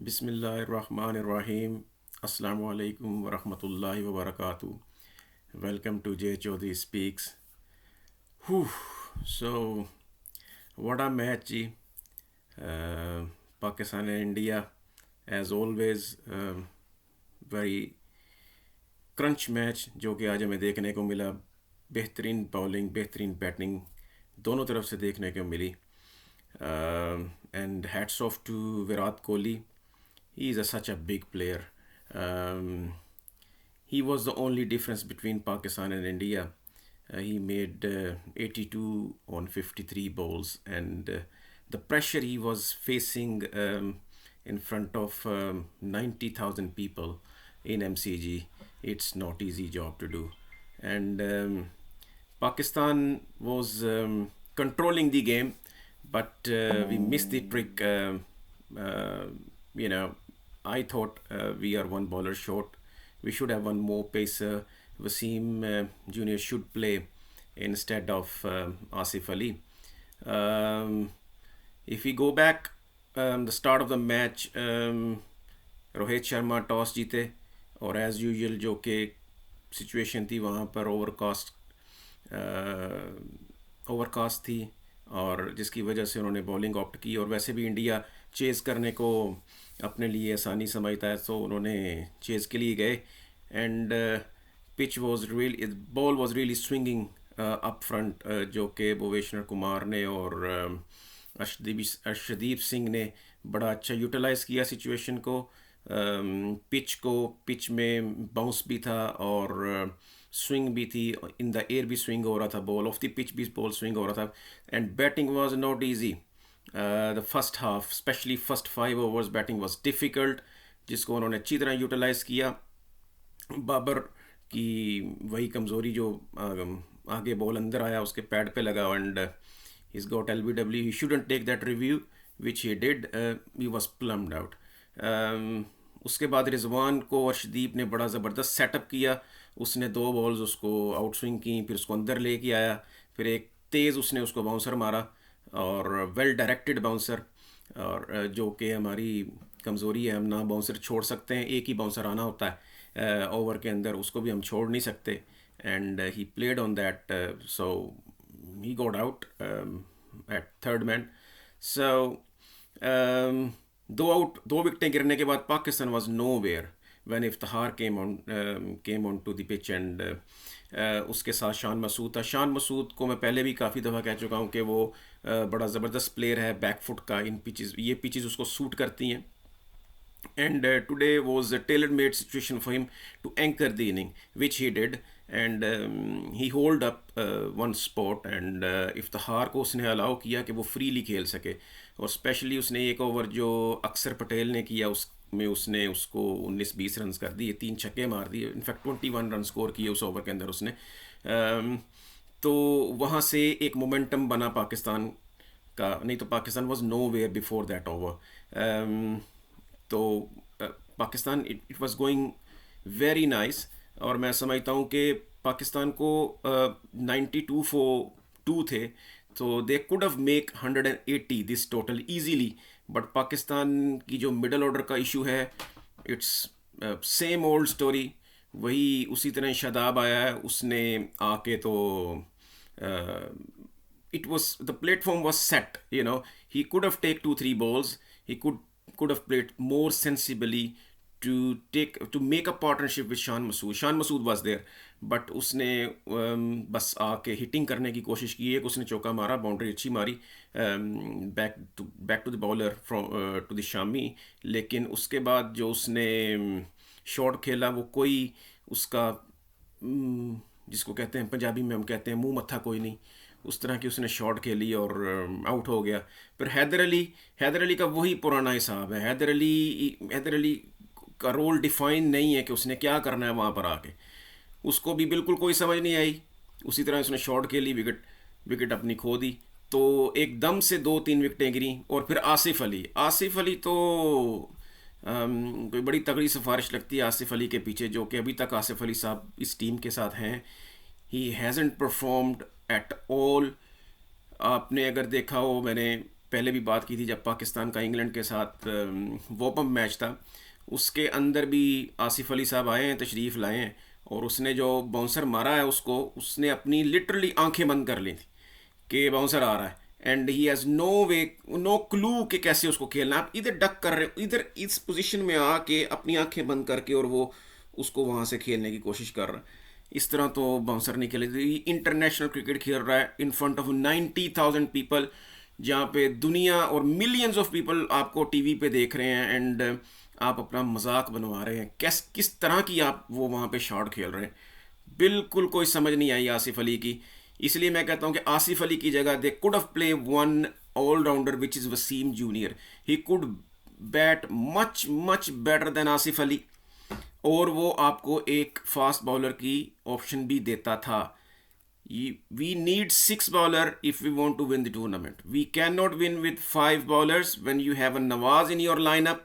Bismillahirrahmanirrahim. Assalamu alaikum wa rahmatullahi wa barakatuh. Welcome to Jay Chaudhary Speaks. Whew. So, what a match, ji. Pakistan and India, as always, very crunch match जो कि आज हमें देखने को मिला. बेहतरीन bowling, बेहतरीन बैटिंग दोनों तरफ से देखने को मिली. And hats off to Virat Kohli. He is such a big player. Um, he was the only difference between Pakistan and India. He made 82 on 53 balls, and the pressure he was facing in front of 90,000 people in MCG, it's not easy job to do. And Pakistan was controlling the game, but we missed the trick. Uh, you know, I thought we are one bowler short. We should have one more pacer. Wasim Junior should play instead of Asif Ali. If we go back, the start of the match, Rohit Sharma toss जीते और as usual जो कि situation थी वहाँ पर overcast थी और जिसकी वजह से उन्होंने बॉलिंग ऑप्ट की. और वैसे भी इंडिया चेज़ करने को अपने लिए आसानी समझता है, तो उन्होंने चेज़ के लिए गए. And pitch was really ball was really swinging up front, जो कि भुवनेश्वर कुमार ने और अर्शदीप सिंह ने बड़ा अच्छा यूटिलाइज़ किया सिचुएशन को. पिच में बाउंस भी था और स्विंग भी थी. इन द एयर भी स्विंग हो रहा था, बॉल ऑफ द पिच भी बॉल स्विंग हो रहा था. And batting was not easy. The first half, specially first 5 overs, batting was difficult, जिसको उन्होंने अच्छी तरह यूटिलाइज़ किया. बाबर की वही कमज़ोरी जो आगे बॉल अंदर आया उसके पैड पे लगा. And he's got LBW. He shouldn't take that review, which he did. He was plumbed out. उसके बाद रिजवान को अर्शदीप ने बड़ा ज़बरदस्त सेटअप किया. उसने 2 बॉल्स उसको आउट स्विंग की, फिर उसको अंदर लेके आया, फिर एक तेज़ उसने उसको बाउंसर मारा और वेल डायरेक्टेड बाउंसर. और जो कि हमारी कमज़ोरी है, हम ना बाउंसर छोड़ सकते हैं, एक ही बाउंसर आना होता है ओवर के अंदर, उसको भी हम छोड़ नहीं सकते. And he played on that, so he got out at third man. So दो विकेटें गिरने के बाद Pakistan was nowhere when Iftikhar came on to the pitch. and उसके साथ शान मसूद था. शान मसूद को मैं पहले भी काफ़ी दफ़ा कह चुका हूँ कि वो बड़ा ज़बरदस्त प्लेयर है बैकफुट का. ये पिचेस उसको सूट करती हैं. And today was a tailor-made situation for him to anchor the inning, which he did. And he hold up one spot, and Iftikhar को उसने अलाउ किया कि वो फ्रीली खेल सके. और स्पेशली उसने एक ओवर जो अक्सर पटेल ने किया उसमें उसने उसको 19-20 रन कर दिए, 3 छक्के मार दिए. इनफैक्ट 21 रन स्कोर किए उस ओवर के अंदर उसने. तो वहाँ से एक मोमेंटम बना पाकिस्तान का. नहीं तो Pakistan was nowhere before that over. तो Pakistan it was going very nice. और मैं समझता हूँ कि पाकिस्तान को 92 फॉर 2 थे, तो दे could have make 180 this total easily. But Pakistan की जो मिडल ऑर्डर का इशू है, इट्स सेम ओल्ड स्टोरी. वही उसी तरह शादाब आया है, उसने आके तो it was the platform was set. He could have take 2-3 balls. He could have played more sensibly to make a partnership with Shan Masood. Shan Masood was there, but उसने बस आके हिटिंग करने की कोशिश की. एक उसने चौका मारा, बाउंड्री अच्छी मारी, back to the bowler from to the Shami. लेकिन उसके बाद जो उसने शॉट खेला, वो कोई उसका जिसको कहते हैं पंजाबी में हम कहते हैं मुंह मत्था कोई नहीं, उस तरह की उसने शॉट खेली और आउट हो गया. फिर हैदर अली का वही पुराना हिसाब है. हैदर अली का रोल डिफाइन नहीं है कि उसने क्या करना है वहाँ पर आके. उसको भी बिल्कुल कोई समझ नहीं आई. उसी तरह उसने शॉट खेली, विकेट अपनी खो दी. तो एकदम से 2-3 विकेटें गिरी. और फिर आसिफ अली तो कोई बड़ी तगड़ी सिफारिश लगती है आसिफ अली के पीछे, जो कि अभी तक आसिफ अली साहब इस टीम के साथ हैं. ही हैज़न्ट परफॉर्म्ड एट ऑल. आपने अगर देखा हो, मैंने पहले भी बात की थी, जब पाकिस्तान का इंग्लैंड के साथ वॉर्म अप मैच था, उसके अंदर भी आसिफ अली साहब आए हैं, तशरीफ़ लाए हैं, और उसने जो बाउंसर मारा है उसको, उसने अपनी लिटरली आंखें बंद कर ली थी कि बाउंसर आ रहा है, and he has no way, no clue कि कैसे उसको खेलना। आप इधर डक कर रहे हो, इधर इस पोजीशन में आके अपनी आंखें बंद करके और वो उसको वहाँ से खेलने की कोशिश कर रहा है। इस तरह तो बाउंसर नहीं खेले। इंटरनेशनल क्रिकेट खेल रहा है इन फ्रंट ऑफ 90,000 पीपल, जहाँ पे दुनिया और मिलियंस ऑफ पीपल आपको टीवी पे देख रहे हैं, एंड आप अपना मजाक बनवा रहे हैं। किस तरह की आप वो वहाँ पे शॉट खेल रहे हैं, बिल्कुल कोई समझ नहीं आई आसिफ अली की। इसलिए मैं कहता हूँ कि आसिफ अली की जगह they could have play one allrounder which is Wasim junior. He could bat much much better than Asif Ali, और वो आपको एक फास्ट बॉलर की ऑप्शन भी देता था। We need 6 bowler if we want to win the tournament. We cannot win with 5 bowlers when you have a Nawaz in your lineup.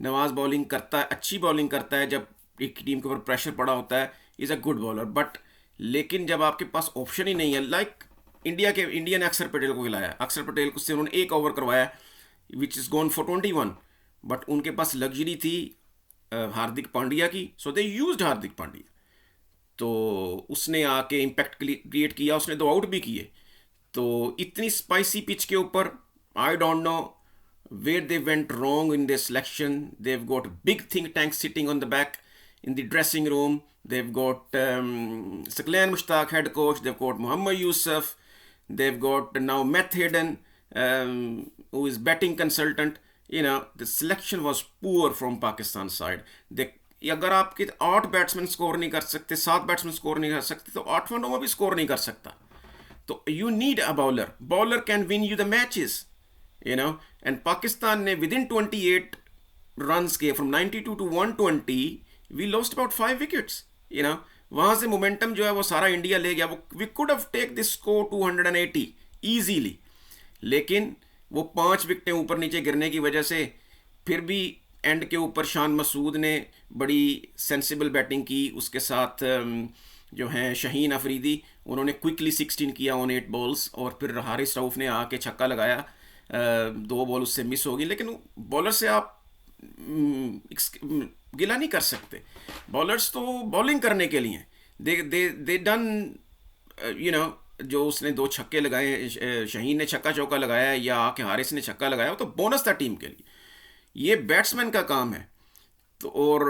Nawaz bowling करता है, अच्छी बॉलिंग करता है जब एक टीम के ऊपर प्रेशर पड़ा होता है, is a good bowler, but लेकिन जब आपके पास ऑप्शन ही नहीं है, लाइक इंडिया ने अक्षर पटेल को खिलाया, अक्षर पटेल को से उन्होंने एक ओवर करवाया which is gone for 21, but उनके पास लग्जरी थी हार्दिक पांड्या की, सो दे यूज्ड हार्दिक पांड्या। तो उसने आके इम्पैक्ट क्रिएट किया, उसने 2 आउट भी किए। तो इतनी स्पाइसी पिच के ऊपर I don't know where they went wrong in their selection. They've got big think tank sitting on the back in the dressing room. They've got Saqlain Mushtaq head coach. They've got Muhammad Yusuf. They've got now Matt Hayden, who is batting consultant. You know, the selection was poor from Pakistan side. They, अगर आपके 8 batsman score नहीं कर सकते, 7 batsman score नहीं कर सकते, तो 8वां 9वां भी स्कोर नहीं कर सकता। तो you need a bowler, bowler can win you the matches, you know. And Pakistan ने विद इन 28 रन्स के from 92 to 120 we lost about 5 wickets, you know. वहाँ से मोमेंटम जो है वो सारा इंडिया ले गया। वो we could have take this score 280 easily, लेकिन वो 5 विकेटें ऊपर नीचे गिरने की वजह से फिर भी एंड के ऊपर शान मसूद ने बड़ी सेंसिबल बैटिंग की, उसके साथ जो हैं शहीन अफरीदी, उन्होंने क्विकली 16 किया ऑन 8 बॉल्स, और फिर हारिस रऊफ ने आके छक्का लगाया, 2 बॉल उससे मिस हो गई। लेकिन बॉलर से आप गिला नहीं कर सकते, बॉलर्स तो बॉलिंग करने के लिए दे दे दे डन, यू नो। जो उसने 2 छक्के लगाए, शहीन ने छक्का चौका लगाया या आके हारिस ने छक्का लगाया, तो बोनस था टीम के लिए। ये बैट्समैन का काम है। तो और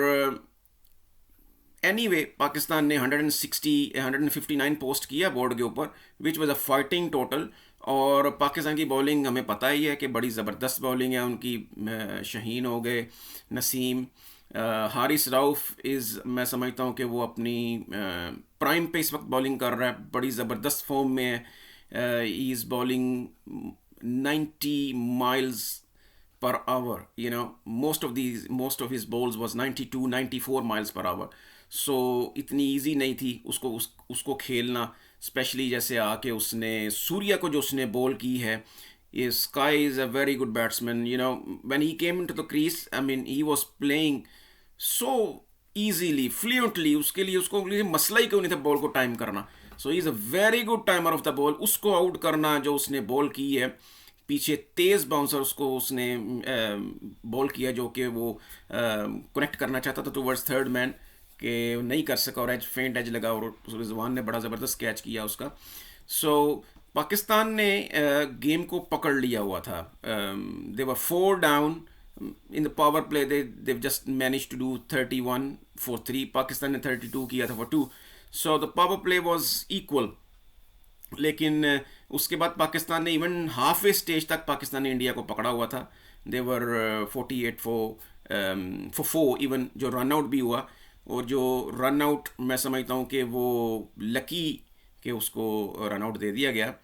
एनीवे पाकिस्तान ने 159 पोस्ट किया बोर्ड के ऊपर, which was a fighting total. और पाकिस्तान की बॉलिंग हमें पता ही है कि बड़ी ज़बरदस्त बॉलिंग है उनकी। शहीन हो गए, नसीम, हारिस रऊफ इज़, मैं समझता हूँ कि वो अपनी प्राइम पे इस वक्त बॉलिंग कर रहा है, बड़ी ज़बरदस्त फॉर्म में है। He is bowling 90 miles per hour, you know. Most of his balls was 92-94 miles per hour. So इतनी इजी नहीं थी उसको खेलना, स्पेशली जैसे आके उसने सूर्या को जो उसने बॉल की है। ये sky is a very good batsman, you know. When he came into the crease, I mean he was playing so easily, fluently, उसके लिए उसको मसला ही क्यों नहीं था बॉल को टाइम करना। So he is a very good timer of the ball. उसको आउट करना जो उसने बॉल की है, पीछे तेज़ बाउंसर उसको उसने बॉल किया जो कि वो कनेक्ट करना चाहता था टुवर्ड्स थर्ड मैन, के नहीं कर सका, और एज फेंट एज लगा, और रिजवान ने बड़ा ज़बरदस्त कैच किया उसका। सो पाकिस्तान ने गेम को पकड़ लिया हुआ था। They were 4 down in the power play, they just manage to do 31 for 3। Pakistan ने 32 किया था for 2। So the power play was equal. लेकिन उसके बाद पाकिस्तान ने इवन हाफ वे स्टेज तक पाकिस्तान ने इंडिया को पकड़ा हुआ था। देवर 48 for 4 इवन, जो रन आउट भी हुआ। और जो रन आउट मैं समझता हूँ कि वो लकी के उसको रन आउट दे दिया गया।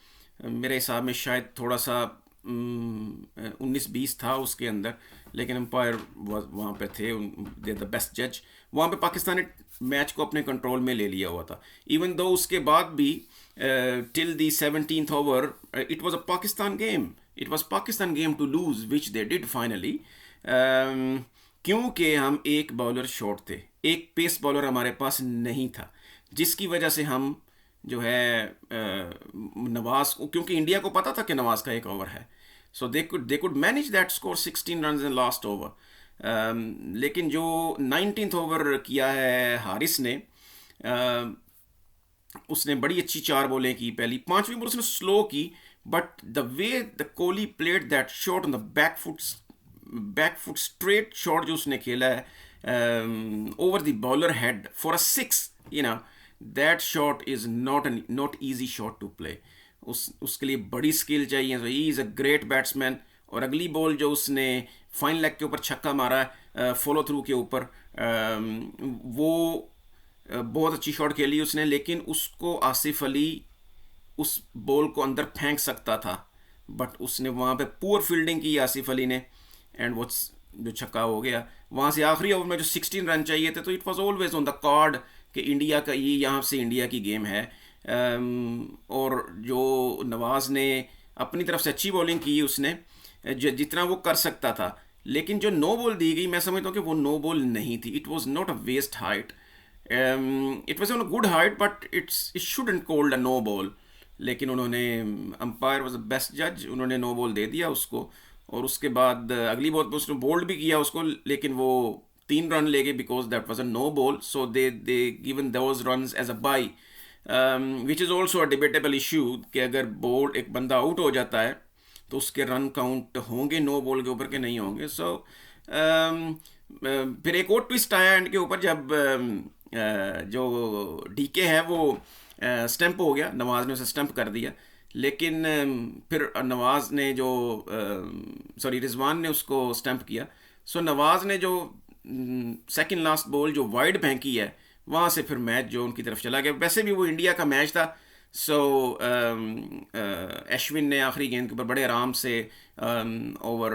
मेरे हिसाब में शायद थोड़ा सा 19-20 था उसके अंदर, लेकिन अंपायर वहाँ पे थे, दे द बेस्ट जज। वहाँ पे पाकिस्तान ने मैच को अपने कंट्रोल में ले लिया हुआ था। इवन दो उसके बाद भी till the 17th over it was a Pakistan game, it was Pakistan game to lose which they did finally, क्योंकि हम एक बॉलर शॉर्ट थे, एक पेस बॉलर हमारे पास नहीं था, जिसकी वजह से हम जो है नवाज को, क्योंकि इंडिया को पता था कि नवाज का एक ओवर है, so they could manage that score 16 run in last over. लेकिन जो 19th ओवर किया है हारिस ने, उसने बड़ी अच्छी 4 बॉलें की, पहली 5वीं बॉल उसने स्लो की, but the way the Kohli played that shot on the back foot straight shot जो उसने खेला है over the bowler head for a 6, you know that shot is not easy shot to play. उसके लिए बड़ी skill चाहिए। He is a great batsman. और अगली बॉल जो उसने फाइन लेग के ऊपर छक्का मारा फॉलो थ्रू के ऊपर, वो बहुत अच्छी शॉट खेली उसने, लेकिन उसको आसिफ अली उस बॉल को अंदर फेंक सकता था, बट उसने वहाँ पे पुअर फील्डिंग की आसिफ अली ने, एंड वो जो छक्का हो गया। वहाँ से आखिरी ओवर में जो 16 रन चाहिए थे, तो it was always on the card कि इंडिया का ये यहाँ से इंडिया की गेम है। और जो नवाज़ ने अपनी तरफ से अच्छी बॉलिंग की उसने, जितना वो कर सकता था, लेकिन जो नो बॉल दी गई मैं समझता हूँ कि वो नो बॉल नहीं थी। It was not a waist height, it was on a good height, but it shouldn't called a no ball. लेकिन उन्होंने, अंपायर वॉज द बेस्ट जज, उन्होंने नो बॉल दे दिया उसको। और उसके बाद अगली बॉल पर उसने बोल्ड भी किया उसको, लेकिन वो 3 रन ले गए because that was a no ball. So they given those run as a bye, which is also a debatable issue कि अगर बॉल एक बंदा आउट हो जाता है तो उसके रन काउंट होंगे नो बॉल के ऊपर के नहीं होंगे। सो फिर एक और ट्विस्ट आया एंड के ऊपर, जब जो डीके है वो स्टंप हो गया, नवाज ने उसे स्टंप कर दिया। लेकिन फिर नवाज ने जो सॉरी रिजवान ने उसको स्टंप किया। सो नवाज ने जो सेकंड लास्ट बॉल जो वाइड फेंकी है, वहाँ से फिर मैच जो उनकी तरफ चला गया। वैसे भी वो इंडिया का मैच था। सो अश्विन ने आखिरी गेंद के ऊपर बड़े आराम से ओवर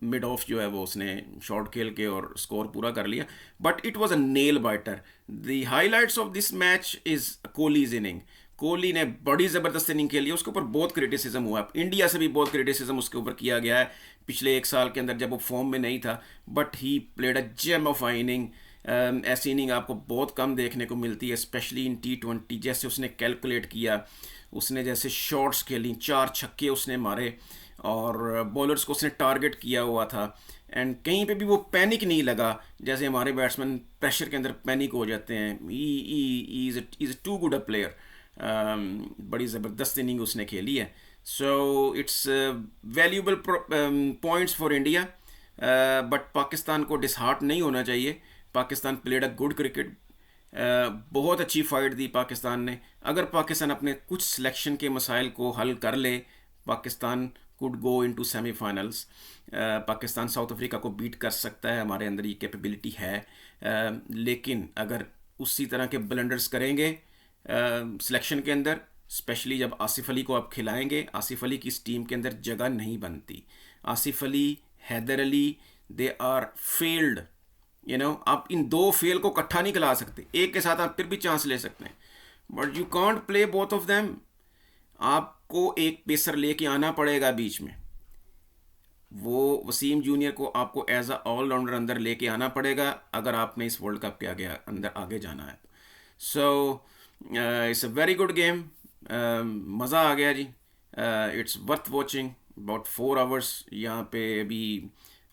मिड ऑफ जो है वो उसने शॉट खेल के और स्कोर पूरा कर लिया। But it was a nail biter. The highlights of this match is Kohli's inning. Kohli ने बड़ी ज़बरदस्त इनिंग खेली, उसके ऊपर बहुत क्रिटिसिज्म हुआ, इंडिया से भी बहुत क्रिटिसिज्म उसके ऊपर किया गया है पिछले 1 साल के अंदर जब वो फॉर्म में नहीं था। But he played a gem of a inning. ऐसी इनिंग आपको बहुत कम देखने को मिलती है, स्पेशली इन T20। जैसे उसने कैलकुलेट किया, उसने जैसे शॉट्स खेली, 4 छक्के उसने मारे और बॉलर्स को उसने टारगेट किया हुआ था। एंड कहीं पे भी वो पैनिक नहीं लगा, जैसे हमारे बैट्समैन प्रेशर के अंदर पैनिक हो जाते हैं। He is too good a player. बड़ी ज़बरदस्त इनिंग उसने खेली है। So it's valuable points for India, but Pakistan को डिसहार्ट नहीं होना चाहिए। Pakistan played a good cricket. बहुत अच्छी फाइट दी पाकिस्तान ने। अगर पाकिस्तान अपने कुछ सिलेक्शन के मसाइल को हल कर ले, Pakistan could go into semifinals. Pakistan south Africa को बीट कर सकता है, हमारे अंदर ये कैपेबिलिटी है। लेकिन अगर उसी तरह के ब्लंडर्स करेंगे सिलेक्शन के अंदर, स्पेशली जब आसिफ अली को आप खिलाएंगे, आसिफ अली की इस टीम के अंदर जगह नहीं बनती। Asif Ali, Haider Ali, they are failed. आप इन 2 फेल को इकट्ठा नहीं खिला सकते। एक के साथ आप फिर भी चांस ले सकते हैं, but you can't play both of them. आपको एक पेसर लेके आना पड़ेगा बीच में। वो वसीम जूनियर को आपको एज अ ऑलराउंडर अंदर लेके आना पड़ेगा अगर आपने इस वर्ल्ड कप के आगे अंदर आगे जाना है। So it's a very good game. मज़ा आ गया जी। It's worth watching. About 4 hours यहाँ पे अभी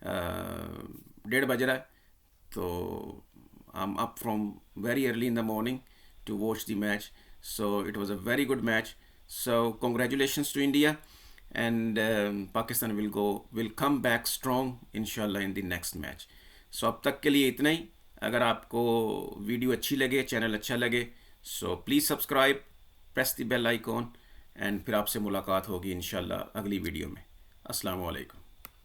1:30 बज रहा है, तो I'm up from very early in the morning to watch the match. So it was a very good match. So congratulations to India, and Pakistan will come back strong inshallah in the next match. So अब तक के लिए इतना ही। अगर आपको video अच्छी लगे, channel अच्छा लगे, so please subscribe, press the bell icon, and फिर आपसे मुलाकात होगी इंशाल्लाह अगली वीडियो में। अस्सलाम वालेकुम।